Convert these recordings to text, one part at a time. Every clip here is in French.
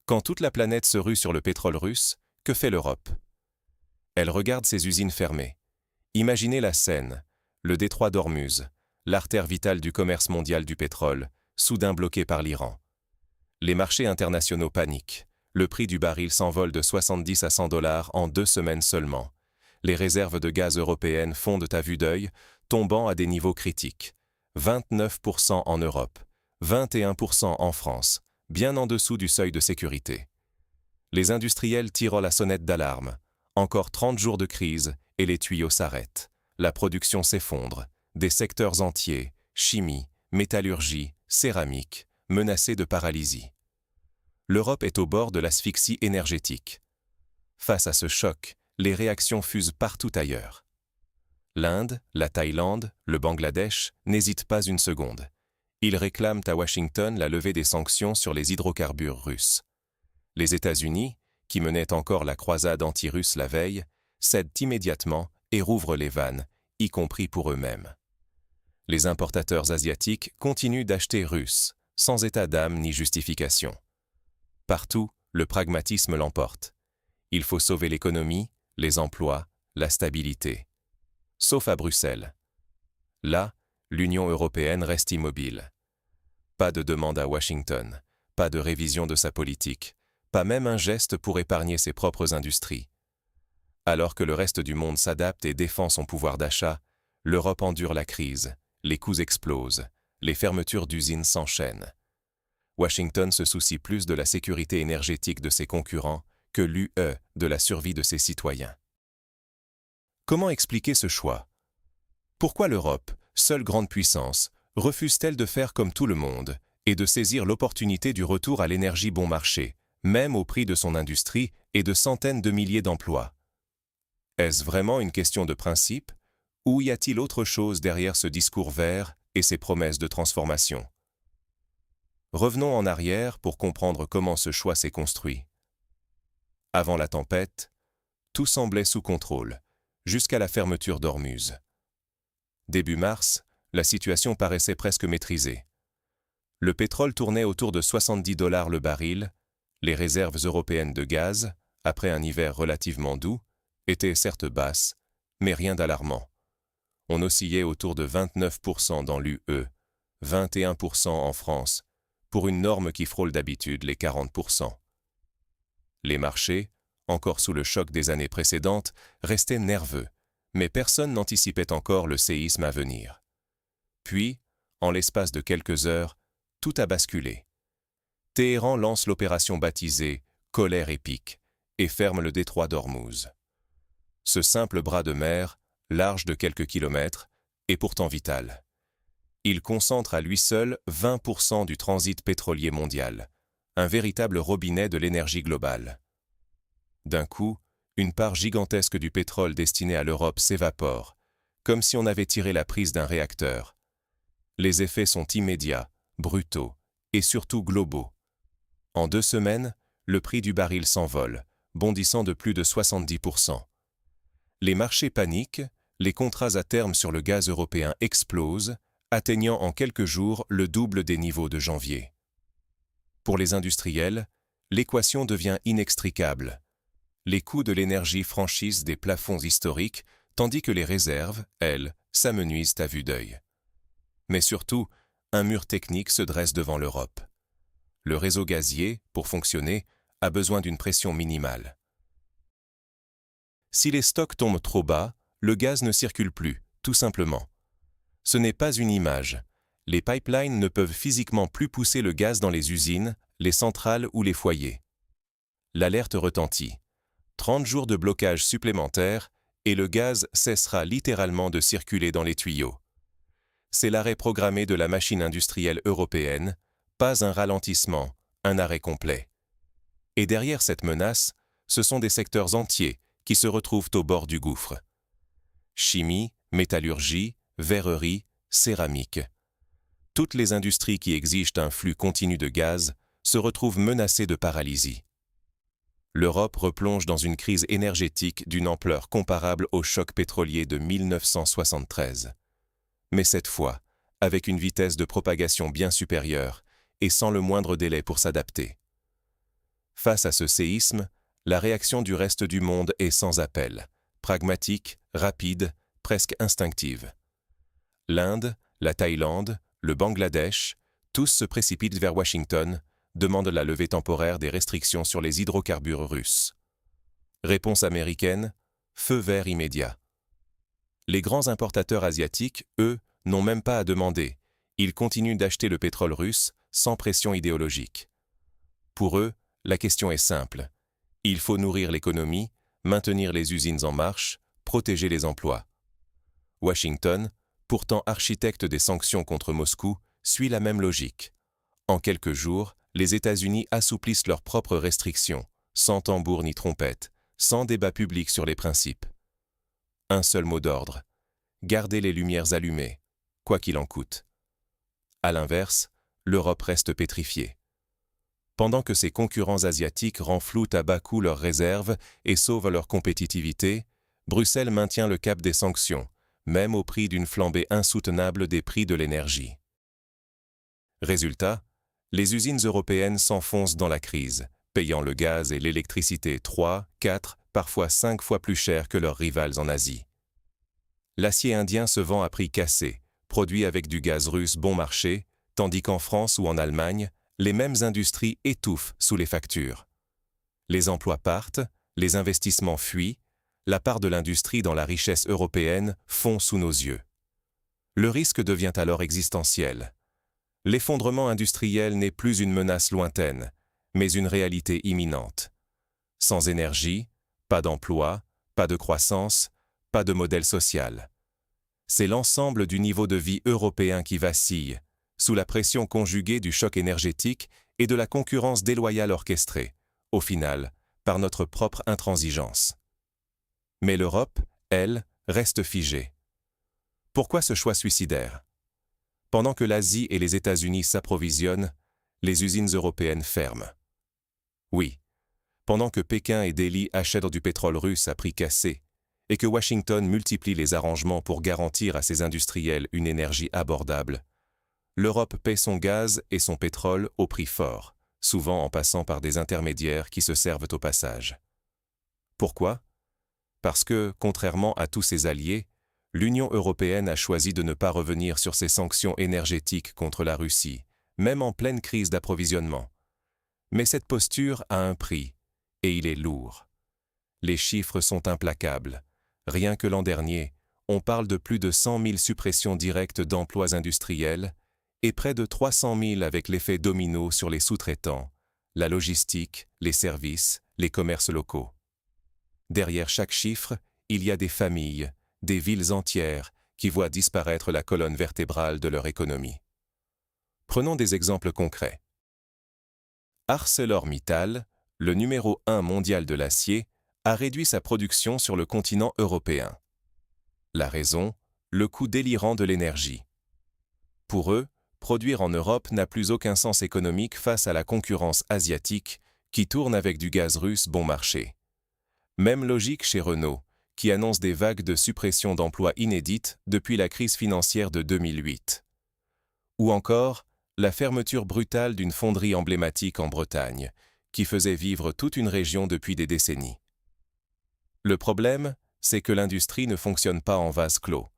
Quand toute la planète se rue sur le pétrole russe, que fait l'Europe? Elle regarde ses usines fermées. Imaginez la scène, le détroit d'Ormuz, l'artère vitale du commerce mondial du pétrole, soudain bloqué par l'Iran. Les marchés internationaux paniquent. Le prix du baril s'envole de 70 à 100 dollars en 2 semaines seulement. Les réserves de gaz européennes fondent à vue d'œil, tombant à des niveaux critiques. 29% en Europe, 21% en France, bien en dessous du seuil de sécurité. Les industriels tirent la sonnette d'alarme. Encore 30 jours de crise et les tuyaux s'arrêtent. La production s'effondre. Des secteurs entiers, chimie, métallurgie, céramique, menacés de paralysie. L'Europe est au bord de l'asphyxie énergétique. Face à ce choc, les réactions fusent partout ailleurs. L'Inde, la Thaïlande, le Bangladesh n'hésitent pas une seconde. Ils réclament à Washington la levée des sanctions sur les hydrocarbures russes. Les États-Unis, qui menaient encore la croisade anti-russe la veille, cèdent immédiatement et rouvrent les vannes, y compris pour eux-mêmes. Les importateurs asiatiques continuent d'acheter russe, sans état d'âme ni justification. Partout, le pragmatisme l'emporte. Il faut sauver l'économie, les emplois, la stabilité. Sauf à Bruxelles. Là, l'Union européenne reste immobile. Pas de demande à Washington, pas de révision de sa politique, pas même un geste pour épargner ses propres industries. Alors que le reste du monde s'adapte et défend son pouvoir d'achat, l'Europe endure la crise, les coûts explosent, les fermetures d'usines s'enchaînent. Washington se soucie plus de la sécurité énergétique de ses concurrents que l'UE de la survie de ses citoyens. Comment expliquer ce choix? Pourquoi l'Europe, seule grande puissance, refuse-t-elle de faire comme tout le monde et de saisir l'opportunité du retour à l'énergie bon marché, même au prix de son industrie et de centaines de milliers d'emplois? Est-ce vraiment une question de principe, ou y a-t-il autre chose derrière ce discours vert et ces promesses de transformation? Revenons en arrière pour comprendre comment ce choix s'est construit. Avant la tempête, tout semblait sous contrôle, jusqu'à la fermeture d'Ormuz. Début mars, la situation paraissait presque maîtrisée. Le pétrole tournait autour de 70 dollars le baril, les réserves européennes de gaz, après un hiver relativement doux, étaient certes basses, mais rien d'alarmant. On oscillait autour de 29% dans l'UE, 21% en France, pour une norme qui frôle d'habitude les 40%. Les marchés, encore sous le choc des années précédentes, restaient nerveux, mais personne n'anticipait encore le séisme à venir. Puis, en l'espace de quelques heures, tout a basculé. Téhéran lance l'opération baptisée « Colère épique » et ferme le détroit d'Ormuz. Ce simple bras de mer, large de quelques kilomètres, est pourtant vital. Il concentre à lui seul 20% du transit pétrolier mondial, un véritable robinet de l'énergie globale. D'un coup, une part gigantesque du pétrole destiné à l'Europe s'évapore, comme si on avait tiré la prise d'un réacteur. Les effets sont immédiats, brutaux et surtout globaux. En 2 semaines, le prix du baril s'envole, bondissant de plus de 70%. Les marchés paniquent, les contrats à terme sur le gaz européen explosent, atteignant en quelques jours le double des niveaux de janvier. Pour les industriels, l'équation devient inextricable. Les coûts de l'énergie franchissent des plafonds historiques, tandis que les réserves, elles, s'amenuisent à vue d'œil. Mais surtout, un mur technique se dresse devant l'Europe. Le réseau gazier, pour fonctionner, a besoin d'une pression minimale. Si les stocks tombent trop bas, le gaz ne circule plus, tout simplement. Ce n'est pas une image. Les pipelines ne peuvent physiquement plus pousser le gaz dans les usines, les centrales ou les foyers. L'alerte retentit. 30 jours de blocage supplémentaires et le gaz cessera littéralement de circuler dans les tuyaux. C'est l'arrêt programmé de la machine industrielle européenne, pas un ralentissement, un arrêt complet. Et derrière cette menace, ce sont des secteurs entiers qui se retrouvent au bord du gouffre. Chimie, métallurgie, verrerie, céramique. Toutes les industries qui exigent un flux continu de gaz se retrouvent menacées de paralysie. L'Europe replonge dans une crise énergétique d'une ampleur comparable au choc pétrolier de 1973. Mais cette fois, avec une vitesse de propagation bien supérieure et sans le moindre délai pour s'adapter. Face à ce séisme, la réaction du reste du monde est sans appel, pragmatique, rapide, presque instinctive. L'Inde, la Thaïlande, le Bangladesh, tous se précipitent vers Washington, demandent la levée temporaire des restrictions sur les hydrocarbures russes. Réponse américaine, feu vert immédiat. Les grands importateurs asiatiques, eux, n'ont même pas à demander. Ils continuent d'acheter le pétrole russe sans pression idéologique. Pour eux, la question est simple. Il faut nourrir l'économie, maintenir les usines en marche, protéger les emplois. Washington, pourtant architecte des sanctions contre Moscou, suit la même logique. En quelques jours, les États-Unis assouplissent leurs propres restrictions, sans tambour ni trompette, sans débat public sur les principes. Un seul mot d'ordre. Garder les lumières allumées, quoi qu'il en coûte. À l'inverse, l'Europe reste pétrifiée. Pendant que ses concurrents asiatiques renflouent à bas coût leurs réserves et sauvent leur compétitivité, Bruxelles maintient le cap des sanctions, même au prix d'une flambée insoutenable des prix de l'énergie. Résultat, les usines européennes s'enfoncent dans la crise, payant le gaz et l'électricité 3, 4, parfois 5 fois plus cher que leurs rivales en Asie. L'acier indien se vend à prix cassé, produit avec du gaz russe bon marché, tandis qu'en France ou en Allemagne, les mêmes industries étouffent sous les factures. Les emplois partent, les investissements fuient, la part de l'industrie dans la richesse européenne fond sous nos yeux. Le risque devient alors existentiel. L'effondrement industriel n'est plus une menace lointaine, mais une réalité imminente. Sans énergie, pas d'emploi, pas de croissance, pas de modèle social. C'est l'ensemble du niveau de vie européen qui vacille, sous la pression conjuguée du choc énergétique et de la concurrence déloyale orchestrée, au final, par notre propre intransigeance. Mais l'Europe, elle, reste figée. Pourquoi ce choix suicidaire? Pendant que l'Asie et les États-Unis s'approvisionnent, les usines européennes ferment. Oui, pendant que Pékin et Delhi achètent du pétrole russe à prix cassé, et que Washington multiplie les arrangements pour garantir à ses industriels une énergie abordable, l'Europe paie son gaz et son pétrole au prix fort, souvent en passant par des intermédiaires qui se servent au passage. Pourquoi? Parce que, contrairement à tous ses alliés, l'Union européenne a choisi de ne pas revenir sur ses sanctions énergétiques contre la Russie, même en pleine crise d'approvisionnement. Mais cette posture a un prix, et il est lourd. Les chiffres sont implacables. Rien que l'an dernier, on parle de plus de 100 000 suppressions directes d'emplois industriels et près de 300 000 avec l'effet domino sur les sous-traitants, la logistique, les services, les commerces locaux. Derrière chaque chiffre, il y a des familles, des villes entières qui voient disparaître la colonne vertébrale de leur économie. Prenons des exemples concrets. ArcelorMittal, le numéro 1 mondial de l'acier, a réduit sa production sur le continent européen. La raison, le coût délirant de l'énergie. Pour eux, produire en Europe n'a plus aucun sens économique face à la concurrence asiatique qui tourne avec du gaz russe bon marché. Même logique chez Renault, qui annonce des vagues de suppression d'emplois inédites depuis la crise financière de 2008. Ou encore, la fermeture brutale d'une fonderie emblématique en Bretagne, qui faisait vivre toute une région depuis des décennies. Le problème, c'est que l'industrie ne fonctionne pas en vase clos.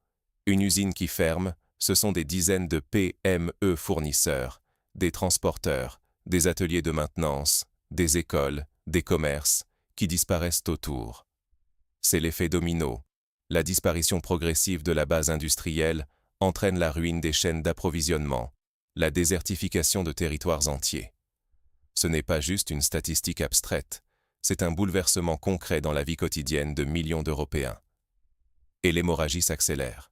Une usine qui ferme, ce sont des dizaines de PME fournisseurs, des transporteurs, des ateliers de maintenance, des écoles, des commerces, qui disparaissent autour. C'est l'effet domino. La disparition progressive de la base industrielle entraîne la ruine des chaînes d'approvisionnement, la désertification de territoires entiers. Ce n'est pas juste une statistique abstraite, c'est un bouleversement concret dans la vie quotidienne de millions d'Européens. Et l'hémorragie s'accélère.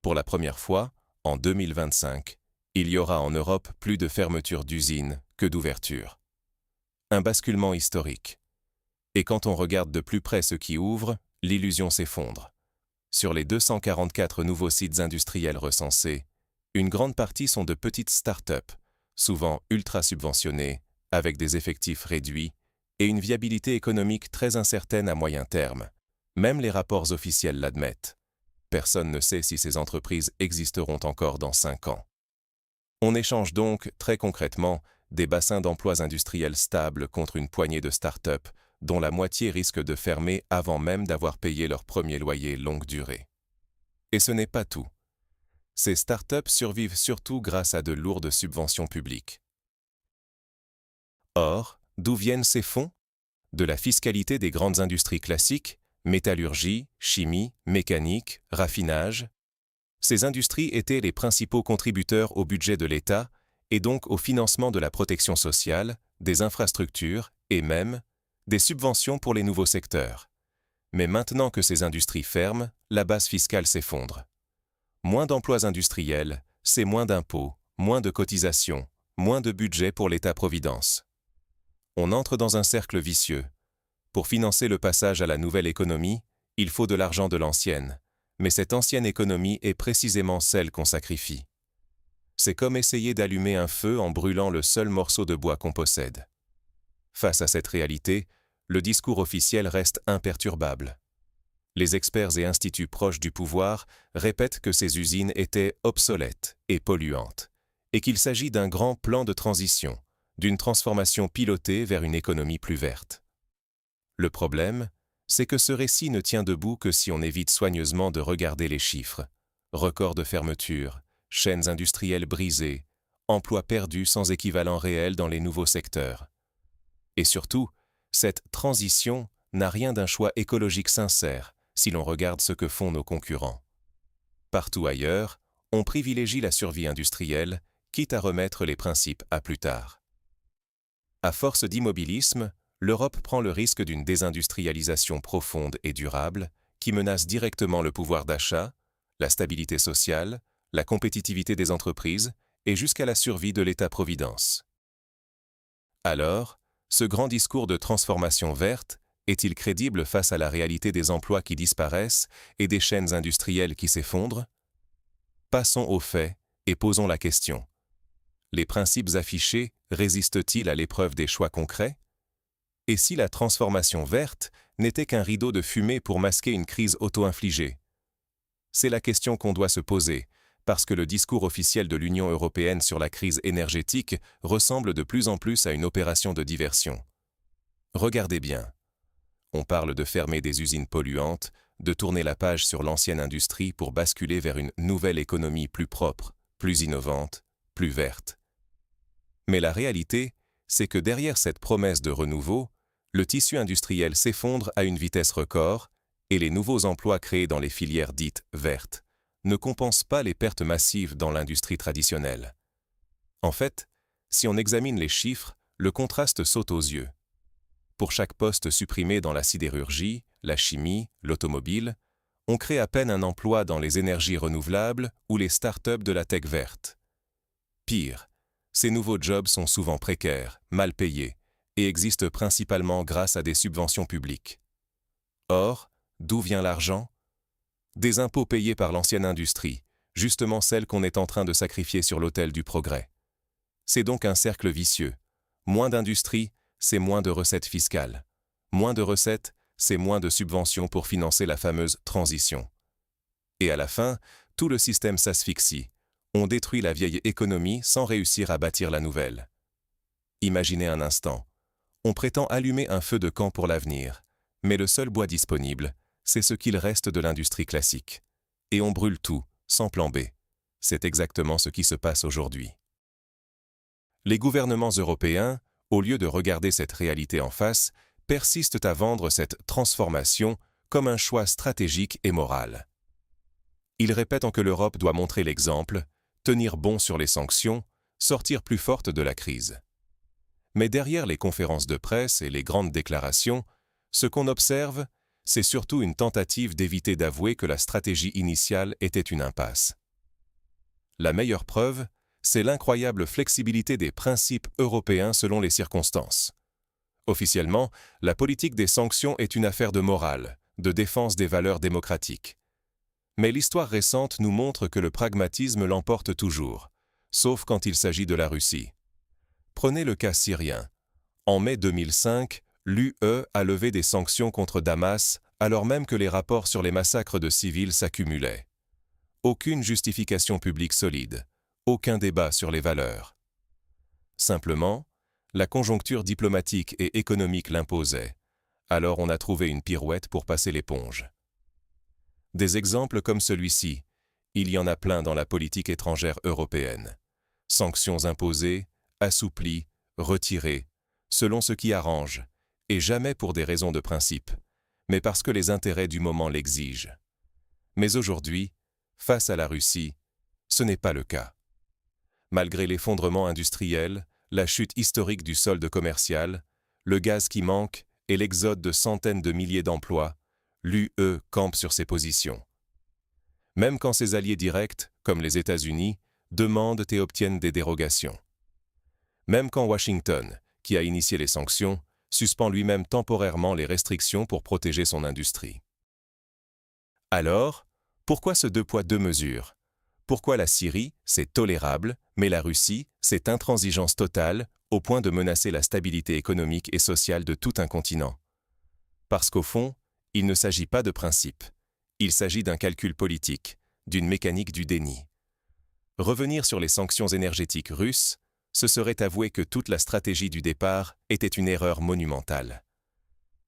Pour la première fois, en 2025, il y aura en Europe plus de fermetures d'usines que d'ouvertures. Un basculement historique. Et quand on regarde de plus près ce qui ouvre, l'illusion s'effondre. Sur les 244 nouveaux sites industriels recensés, une grande partie sont de petites start-up, souvent ultra subventionnées, avec des effectifs réduits et une viabilité économique très incertaine à moyen terme. Même les rapports officiels l'admettent. Personne ne sait si ces entreprises existeront encore dans 5 ans. On échange donc, très concrètement, des bassins d'emplois industriels stables contre une poignée de start-up dont la moitié risque de fermer avant même d'avoir payé leur premier loyer longue durée. Et ce n'est pas tout. Ces start-up survivent surtout grâce à de lourdes subventions publiques. Or, d'où viennent ces fonds? De la fiscalité des grandes industries classiques, métallurgie, chimie, mécanique, raffinage. Ces industries étaient les principaux contributeurs au budget de l'État et donc au financement de la protection sociale, des infrastructures et même des subventions pour les nouveaux secteurs. Mais maintenant que ces industries ferment, la base fiscale s'effondre. Moins d'emplois industriels, c'est moins d'impôts, moins de cotisations, moins de budget pour l'État-providence. On entre dans un cercle vicieux. Pour financer le passage à la nouvelle économie, il faut de l'argent de l'ancienne. Mais cette ancienne économie est précisément celle qu'on sacrifie. C'est comme essayer d'allumer un feu en brûlant le seul morceau de bois qu'on possède. Face à cette réalité, le discours officiel reste imperturbable. Les experts et instituts proches du pouvoir répètent que ces usines étaient obsolètes et polluantes, et qu'il s'agit d'un grand plan de transition, d'une transformation pilotée vers une économie plus verte. Le problème, c'est que ce récit ne tient debout que si on évite soigneusement de regarder les chiffres. Records de fermeture, chaînes industrielles brisées, emplois perdus sans équivalent réel dans les nouveaux secteurs. Et surtout, cette transition n'a rien d'un choix écologique sincère si l'on regarde ce que font nos concurrents. Partout ailleurs, on privilégie la survie industrielle, quitte à remettre les principes à plus tard. À force d'immobilisme, l'Europe prend le risque d'une désindustrialisation profonde et durable qui menace directement le pouvoir d'achat, la stabilité sociale, la compétitivité des entreprises et jusqu'à la survie de l'État-providence. Alors, ce grand discours de transformation verte est-il crédible face à la réalité des emplois qui disparaissent et des chaînes industrielles qui s'effondrent? Passons aux faits et posons la question. Les principes affichés résistent-ils à l'épreuve des choix concrets? Et si la transformation verte n'était qu'un rideau de fumée pour masquer une crise auto-infligée? C'est la question qu'on doit se poser, parce que le discours officiel de l'Union européenne sur la crise énergétique ressemble de plus en plus à une opération de diversion. Regardez bien. On parle de fermer des usines polluantes, de tourner la page sur l'ancienne industrie pour basculer vers une nouvelle économie plus propre, plus innovante, plus verte. Mais la réalité, c'est que derrière cette promesse de renouveau, le tissu industriel s'effondre à une vitesse record et les nouveaux emplois créés dans les filières dites vertes ne compensent pas les pertes massives dans l'industrie traditionnelle. En fait, si on examine les chiffres, le contraste saute aux yeux. Pour chaque poste supprimé dans la sidérurgie, la chimie, l'automobile, on crée à peine un emploi dans les énergies renouvelables ou les start-up de la tech verte. Pire, ces nouveaux jobs sont souvent précaires, mal payés, et existent principalement grâce à des subventions publiques. Or, d'où vient l'argent? Des impôts payés par l'ancienne industrie, justement celle qu'on est en train de sacrifier sur l'autel du progrès. C'est donc un cercle vicieux. Moins d'industrie, c'est moins de recettes fiscales. Moins de recettes, c'est moins de subventions pour financer la fameuse transition. Et à la fin, tout le système s'asphyxie. On détruit la vieille économie sans réussir à bâtir la nouvelle. Imaginez un instant. On prétend allumer un feu de camp pour l'avenir, mais le seul bois disponible, c'est ce qu'il reste de l'industrie classique. Et on brûle tout, sans plan B. C'est exactement ce qui se passe aujourd'hui. Les gouvernements européens, au lieu de regarder cette réalité en face, persistent à vendre cette transformation comme un choix stratégique et moral. Ils répètent que l'Europe doit montrer l'exemple, tenir bon sur les sanctions, sortir plus forte de la crise. Mais derrière les conférences de presse et les grandes déclarations, ce qu'on observe, c'est surtout une tentative d'éviter d'avouer que la stratégie initiale était une impasse. La meilleure preuve, c'est l'incroyable flexibilité des principes européens selon les circonstances. Officiellement, la politique des sanctions est une affaire de morale, de défense des valeurs démocratiques. Mais l'histoire récente nous montre que le pragmatisme l'emporte toujours, sauf quand il s'agit de la Russie. Prenez le cas syrien. En mai 2005, l'UE a levé des sanctions contre Damas, alors même que les rapports sur les massacres de civils s'accumulaient. Aucune justification publique solide, aucun débat sur les valeurs. Simplement, la conjoncture diplomatique et économique l'imposait. Alors on a trouvé une pirouette pour passer l'éponge. Des exemples comme celui-ci, il y en a plein dans la politique étrangère européenne. Sanctions imposées, assouplies, retirées, selon ce qui arrange, et jamais pour des raisons de principe, mais parce que les intérêts du moment l'exigent. Mais aujourd'hui, face à la Russie, ce n'est pas le cas. Malgré l'effondrement industriel, la chute historique du solde commercial, le gaz qui manque et l'exode de centaines de milliers d'emplois, l'UE campe sur ses positions. Même quand ses alliés directs, comme les États-Unis, demandent et obtiennent des dérogations. Même quand Washington, qui a initié les sanctions, suspend lui-même temporairement les restrictions pour protéger son industrie. Alors, pourquoi ce deux poids deux mesures? Pourquoi la Syrie, c'est tolérable, mais la Russie, c'est intransigeance totale, au point de menacer la stabilité économique et sociale de tout un continent? Parce qu'au fond, il ne s'agit pas de principe. Il s'agit d'un calcul politique, d'une mécanique du déni. Revenir sur les sanctions énergétiques russes, ce serait avouer que toute la stratégie du départ était une erreur monumentale.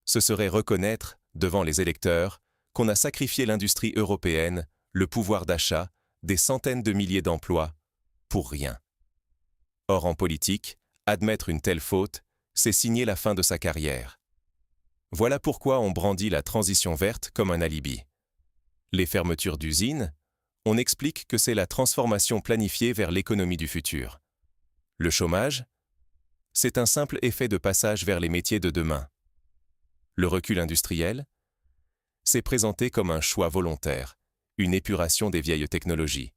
Ce serait reconnaître, devant les électeurs, qu'on a sacrifié l'industrie européenne, le pouvoir d'achat, des centaines de milliers d'emplois, pour rien. Or en politique, admettre une telle faute, c'est signer la fin de sa carrière. Voilà pourquoi on brandit la transition verte comme un alibi. Les fermetures d'usines, on explique que c'est la transformation planifiée vers l'économie du futur. Le chômage, c'est un simple effet de passage vers les métiers de demain. Le recul industriel, c'est présenté comme un choix volontaire, une épuration des vieilles technologies.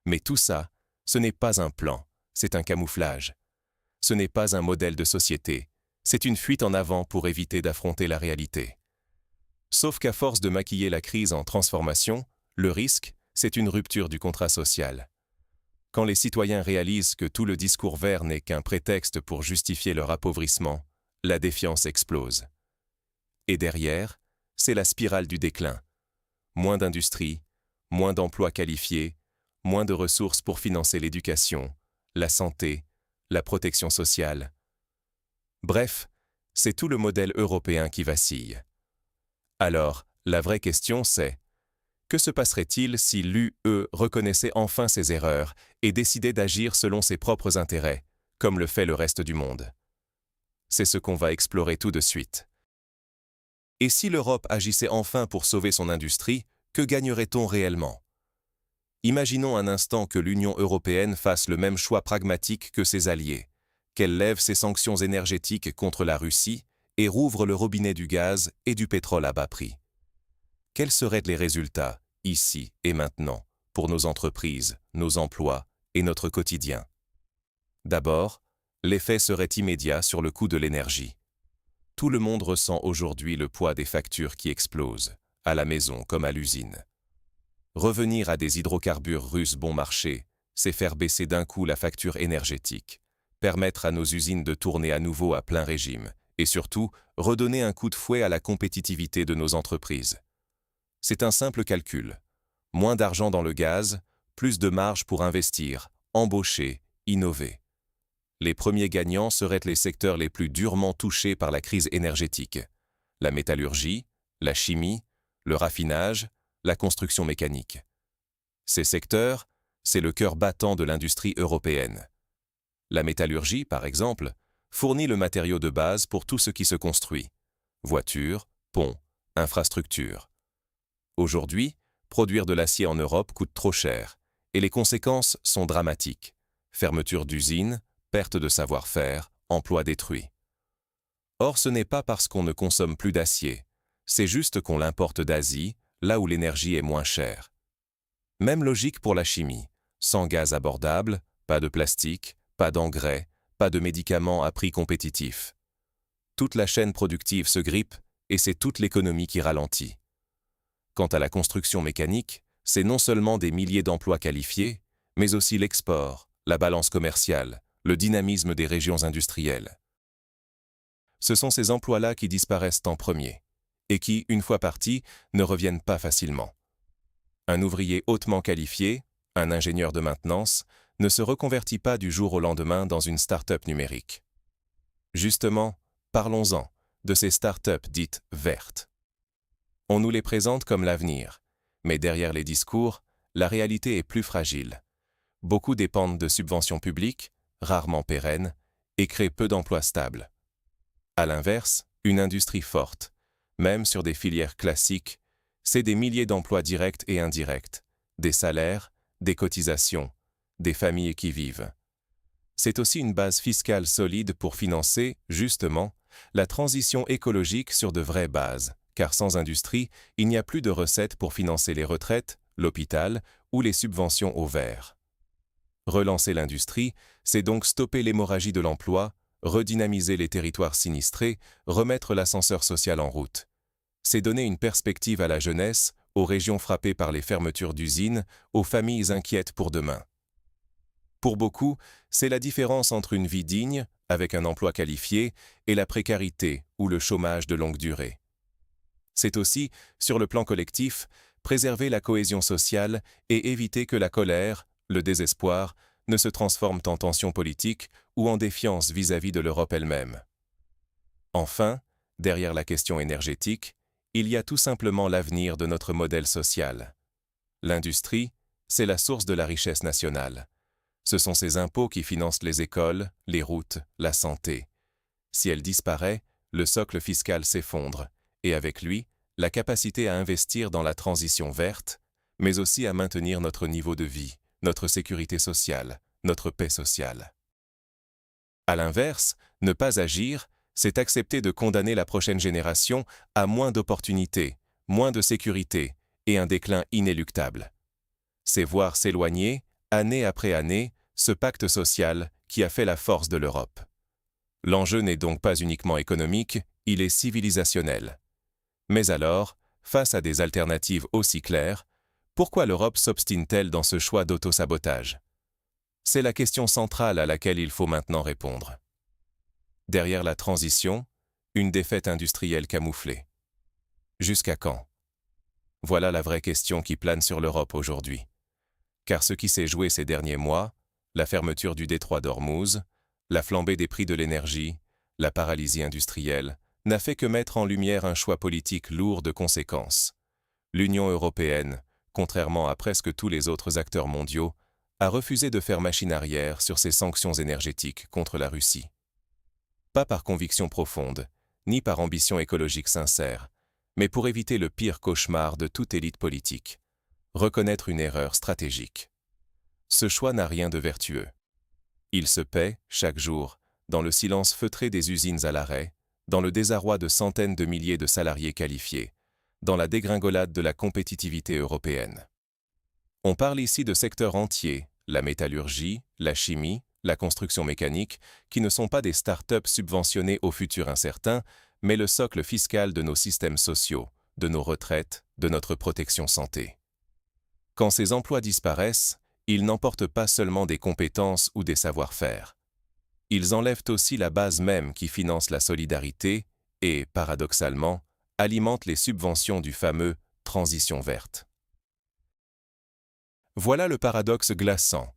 Mais tout ça, ce n'est pas un plan, c'est un camouflage. Ce n'est pas un modèle de société, c'est une fuite en avant pour éviter d'affronter la réalité. Sauf qu'à force de maquiller la crise en transformation, le risque, c'est une rupture du contrat social. Quand les citoyens réalisent que tout le discours vert n'est qu'un prétexte pour justifier leur appauvrissement, la défiance explose. Et derrière, c'est la spirale du déclin. Moins d'industrie, moins d'emplois qualifiés, moins de ressources pour financer l'éducation, la santé, la protection sociale. Bref, c'est tout le modèle européen qui vacille. Alors, la vraie question c'est: que se passerait-il si l'UE reconnaissait enfin ses erreurs et décidait d'agir selon ses propres intérêts, comme le fait le reste du monde? C'est ce qu'on va explorer tout de suite. Et si l'Europe agissait enfin pour sauver son industrie, que gagnerait-on réellement? Imaginons un instant que l'Union européenne fasse le même choix pragmatique que ses alliés, qu'elle lève ses sanctions énergétiques contre la Russie et rouvre le robinet du gaz et du pétrole à bas prix. Quels seraient les résultats, ici et maintenant, pour nos entreprises, nos emplois et notre quotidien? D'abord, l'effet serait immédiat sur le coût de l'énergie. Tout le monde ressent aujourd'hui le poids des factures qui explosent, à la maison comme à l'usine. Revenir à des hydrocarbures russes bon marché, c'est faire baisser d'un coup la facture énergétique, permettre à nos usines de tourner à nouveau à plein régime, et surtout, redonner un coup de fouet à la compétitivité de nos entreprises. C'est un simple calcul. Moins d'argent dans le gaz, plus de marge pour investir, embaucher, innover. Les premiers gagnants seraient les secteurs les plus durement touchés par la crise énergétique. La métallurgie, la chimie, le raffinage, la construction mécanique. Ces secteurs, c'est le cœur battant de l'industrie européenne. La métallurgie, par exemple, fournit le matériau de base pour tout ce qui se construit. Voitures, ponts, infrastructures. Aujourd'hui, produire de l'acier en Europe coûte trop cher, et les conséquences sont dramatiques. Fermeture d'usines, perte de savoir-faire, emplois détruits. Or, ce n'est pas parce qu'on ne consomme plus d'acier, c'est juste qu'on l'importe d'Asie, là où l'énergie est moins chère. Même logique pour la chimie. Sans gaz abordable, pas de plastique, pas d'engrais, pas de médicaments à prix compétitif. Toute la chaîne productive se grippe et c'est toute l'économie qui ralentit. Quant à la construction mécanique, c'est non seulement des milliers d'emplois qualifiés, mais aussi l'export, la balance commerciale, le dynamisme des régions industrielles. Ce sont ces emplois-là qui disparaissent en premier, et qui, une fois partis, ne reviennent pas facilement. Un ouvrier hautement qualifié, un ingénieur de maintenance, ne se reconvertit pas du jour au lendemain dans une start-up numérique. Justement, parlons-en de ces start-up dites vertes. On nous les présente comme l'avenir, mais derrière les discours, la réalité est plus fragile. Beaucoup dépendent de subventions publiques, rarement pérennes, et créent peu d'emplois stables. À l'inverse, une industrie forte, même sur des filières classiques, c'est des milliers d'emplois directs et indirects, des salaires, des cotisations, des familles qui vivent. C'est aussi une base fiscale solide pour financer, justement, la transition écologique sur de vraies bases, car sans industrie, il n'y a plus de recettes pour financer les retraites, l'hôpital ou les subventions au vert. Relancer l'industrie, c'est donc stopper l'hémorragie de l'emploi, redynamiser les territoires sinistrés, remettre l'ascenseur social en route. C'est donner une perspective à la jeunesse, aux régions frappées par les fermetures d'usines, aux familles inquiètes pour demain. Pour beaucoup, c'est la différence entre une vie digne, avec un emploi qualifié, et la précarité ou le chômage de longue durée. C'est aussi, sur le plan collectif, préserver la cohésion sociale et éviter que la colère, le désespoir, ne se transforment en tension politique ou en défiance vis-à-vis de l'Europe elle-même. Enfin, derrière la question énergétique, il y a tout simplement l'avenir de notre modèle social. L'industrie, c'est la source de la richesse nationale. Ce sont ces impôts qui financent les écoles, les routes, la santé. Si elle disparaît, le socle fiscal s'effondre, et avec lui, la capacité à investir dans la transition verte, mais aussi à maintenir notre niveau de vie, notre sécurité sociale, notre paix sociale. À l'inverse, ne pas agir, c'est accepter de condamner la prochaine génération à moins d'opportunités, moins de sécurité et un déclin inéluctable. C'est voir s'éloigner, année après année, ce pacte social qui a fait la force de l'Europe. L'enjeu n'est donc pas uniquement économique, il est civilisationnel. Mais alors, face à des alternatives aussi claires, pourquoi l'Europe s'obstine-t-elle dans ce choix d'autosabotage? C'est la question centrale à laquelle il faut maintenant répondre. Derrière la transition, une défaite industrielle camouflée. Jusqu'à quand? Voilà la vraie question qui plane sur l'Europe aujourd'hui. Car ce qui s'est joué ces derniers mois, la fermeture du détroit d'Ormuz, la flambée des prix de l'énergie, la paralysie industrielle, n'a fait que mettre en lumière un choix politique lourd de conséquences. L'Union européenne, contrairement à presque tous les autres acteurs mondiaux, a refusé de faire machine arrière sur ses sanctions énergétiques contre la Russie. Pas par conviction profonde, ni par ambition écologique sincère, mais pour éviter le pire cauchemar de toute élite politique, reconnaître une erreur stratégique. Ce choix n'a rien de vertueux. Il se paie, chaque jour, dans le silence feutré des usines à l'arrêt, dans le désarroi de centaines de milliers de salariés qualifiés, dans la dégringolade de la compétitivité européenne. On parle ici de secteurs entiers, la métallurgie, la chimie, la construction mécanique, qui ne sont pas des start-up subventionnées au futur incertain, mais le socle fiscal de nos systèmes sociaux, de nos retraites, de notre protection santé. Quand ces emplois disparaissent, ils n'emportent pas seulement des compétences ou des savoir-faire. Ils enlèvent aussi la base même qui finance la solidarité et, paradoxalement, alimente les subventions du fameux « transition verte ». Voilà le paradoxe glaçant.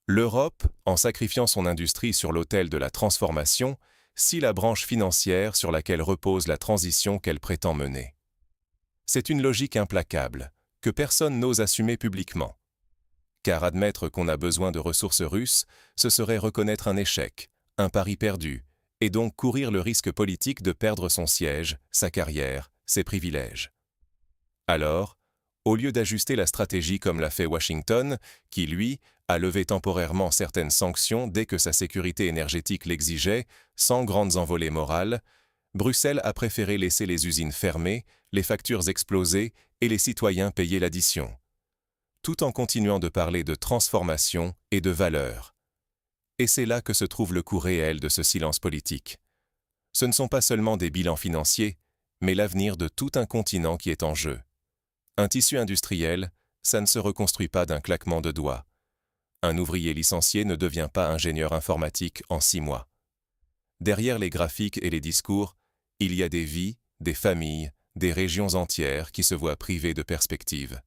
L'Europe, en sacrifiant son industrie sur l'autel de la transformation, scie la branche financière sur laquelle repose la transition qu'elle prétend mener. C'est une logique implacable, que personne n'ose assumer publiquement. Car admettre qu'on a besoin de ressources russes, ce serait reconnaître un échec, un pari perdu, et donc courir le risque politique de perdre son siège, sa carrière, ses privilèges. Alors, au lieu d'ajuster la stratégie comme l'a fait Washington, qui, lui, a levé temporairement certaines sanctions dès que sa sécurité énergétique l'exigeait, sans grandes envolées morales, Bruxelles a préféré laisser les usines fermées, les factures exploser et les citoyens payer l'addition, tout en continuant de parler de transformation et de valeur. Et c'est là que se trouve le coût réel de ce silence politique. Ce ne sont pas seulement des bilans financiers, mais l'avenir de tout un continent qui est en jeu. Un tissu industriel, ça ne se reconstruit pas d'un claquement de doigts. Un ouvrier licencié ne devient pas ingénieur informatique en 6 mois. Derrière les graphiques et les discours, il y a des vies, des familles, des régions entières qui se voient privées de perspectives.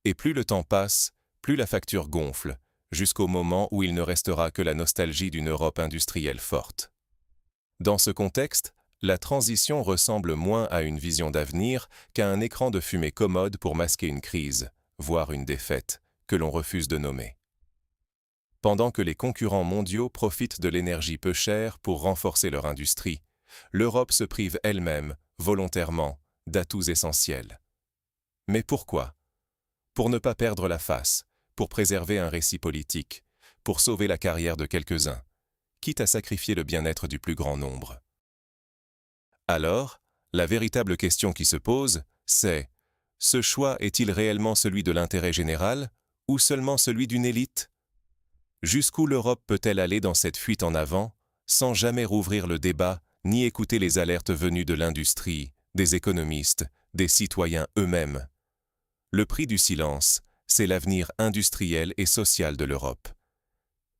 Et plus le temps passe, plus la facture gonfle, jusqu'au moment où il ne restera que la nostalgie d'une Europe industrielle forte. Dans ce contexte, la transition ressemble moins à une vision d'avenir qu'à un écran de fumée commode pour masquer une crise, voire une défaite, que l'on refuse de nommer. Pendant que les concurrents mondiaux profitent de l'énergie peu chère pour renforcer leur industrie, l'Europe se prive elle-même, volontairement, d'atouts essentiels. Mais pourquoi? Pour ne pas perdre la face, pour préserver un récit politique, pour sauver la carrière de quelques-uns, quitte à sacrifier le bien-être du plus grand nombre. Alors, la véritable question qui se pose, c'est « ce choix est-il réellement celui de l'intérêt général ou seulement celui d'une élite ?» Jusqu'où l'Europe peut-elle aller dans cette fuite en avant, sans jamais rouvrir le débat ni écouter les alertes venues de l'industrie, des économistes, des citoyens eux-mêmes? Le prix du silence, c'est l'avenir industriel et social de l'Europe.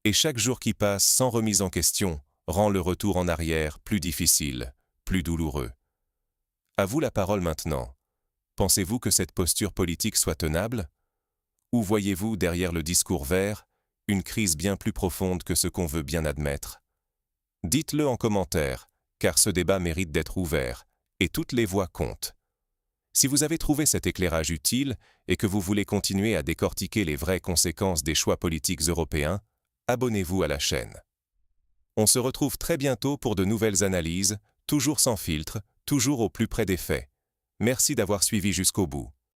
Et chaque jour qui passe sans remise en question rend le retour en arrière plus difficile, plus douloureux. À vous la parole maintenant. Pensez-vous que cette posture politique soit tenable? Ou voyez-vous derrière le discours vert une crise bien plus profonde que ce qu'on veut bien admettre? Dites-le en commentaire, car ce débat mérite d'être ouvert, et toutes les voix comptent. Si vous avez trouvé cet éclairage utile et que vous voulez continuer à décortiquer les vraies conséquences des choix politiques européens, abonnez-vous à la chaîne. On se retrouve très bientôt pour de nouvelles analyses, toujours sans filtre, toujours au plus près des faits. Merci d'avoir suivi jusqu'au bout.